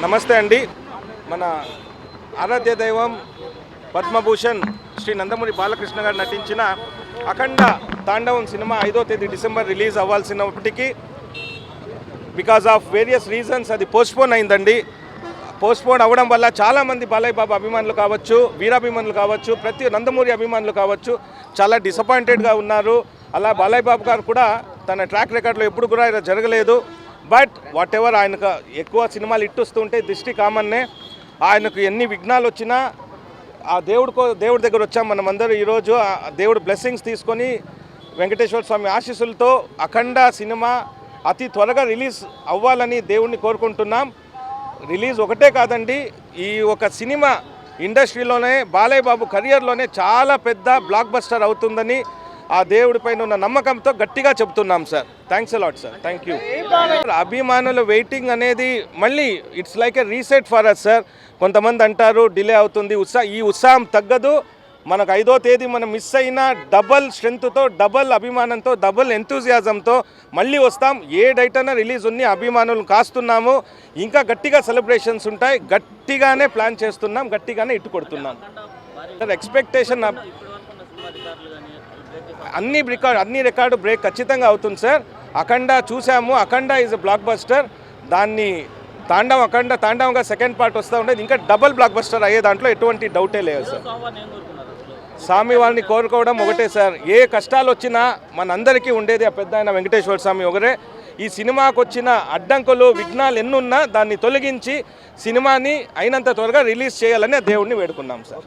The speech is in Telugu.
నమస్తే అండి. మన ఆరాధ్య దైవం పద్మభూషణ్ శ్రీ నందమూరి బాలకృష్ణ గారు నటించిన అఖండ తాండవం సినిమా 5వ తేదీ డిసెంబర్ రిలీజ్ అవ్వాల్సినప్పటికీ బికాజ్ ఆఫ్ వేరియస్ రీజన్స్ అది పోస్ట్పోన్ అయిందండి. పోస్ట్పోన్ అవ్వడం వల్ల చాలామంది బాలయ్య బాబు అభిమానులు కావచ్చు, వీరాభిమానులు కావచ్చు, ప్రతి నందమూరి అభిమానులు కావచ్చు చాలా డిసప్పాయింటెడ్గా ఉన్నారు. అలా బాలయ్య బాబు గారు కూడా తన ట్రాక్ రికార్డులో ఎప్పుడు కూడా ఇలా జరగలేదు. బట్ వాట్ ఎవర్, ఆయనకు ఎక్కువ సినిమాలు ఇట్టొస్తుంటే దృష్టి కామన్నే. ఆయనకు ఎన్ని విఘ్నాలు వచ్చినా ఆ దేవుడి దగ్గర వచ్చాం మనమందరూ ఈరోజు. దేవుడు బ్లెస్సింగ్స్ తీసుకొని వెంకటేశ్వర స్వామి ఆశీస్సులతో అఖండ సినిమా అతి త్వరగా రిలీజ్ అవ్వాలని దేవుణ్ణి కోరుకుంటున్నాం. రిలీజ్ ఒకటే కాదండి, ఈ ఒక సినిమా ఇండస్ట్రీలోనే బాలయ్య బాబు కెరియర్లోనే చాలా పెద్ద బ్లాక్ బస్టర్ అవుతుందని ఆ దేవుడిపైన ఉన్న నమ్మకంతో గట్టిగా చెప్తున్నాం sir. Thanks a lot sir, thank you. అభిమానుల వెయిటింగ్ అనేది మళ్ళీ it's like a reset for us sir. కొంతమంది అంటారు డిలే అవుతుంది, ఈ ఉత్సాహం తగ్గదు. మనకు 5వ తేదీ మనం మిస్ అయిన డబల్ స్ట్రెంగ్త్తో, డబల్ అభిమానంతో, డబల్ ఎంతూజియాజంతో మళ్ళీ వస్తాం. ఏ డేట్ అయినా రిలీజ్ ఉంది, అభిమానులను కాస్తున్నాము. ఇంకా గట్టిగా సెలబ్రేషన్స్ ఉంటాయి. గట్టిగానే ప్లాన్ చేస్తున్నాం, గట్టిగానే ఇట్టు కొడుతున్నాం సార్. ఎక్స్పెక్టేషన్ అన్ని రికార్డు బ్రేక్ ఖచ్చితంగా అవుతుంది సార్. అఖండ చూసాము, అఖండ ఈజ్ ఎ బ్లాక్ బస్టర్. దాన్ని తాండవంగా సెకండ్ పార్ట్ వస్తూ ఉండేది, ఇంకా డబల్ బ్లాక్ బస్టర్ అయ్యే దాంట్లో ఎటువంటి డౌటే లేదు సార్. స్వామి వారిని కోరుకోవడం ఒకటే సార్. ఏ కష్టాలు వచ్చినా మనందరికీ ఉండేది ఆ పెద్ద ఆయన వెంకటేశ్వర స్వామి ఒకరే. ఈ సినిమాకు వచ్చిన అడ్డంకులు, విఘ్నాలు ఎన్నున్నా దాన్ని తొలగించి సినిమాని అయినంత త్వరగా రిలీజ్ చేయాలని దేవుడిని వేడుకున్నాం సార్.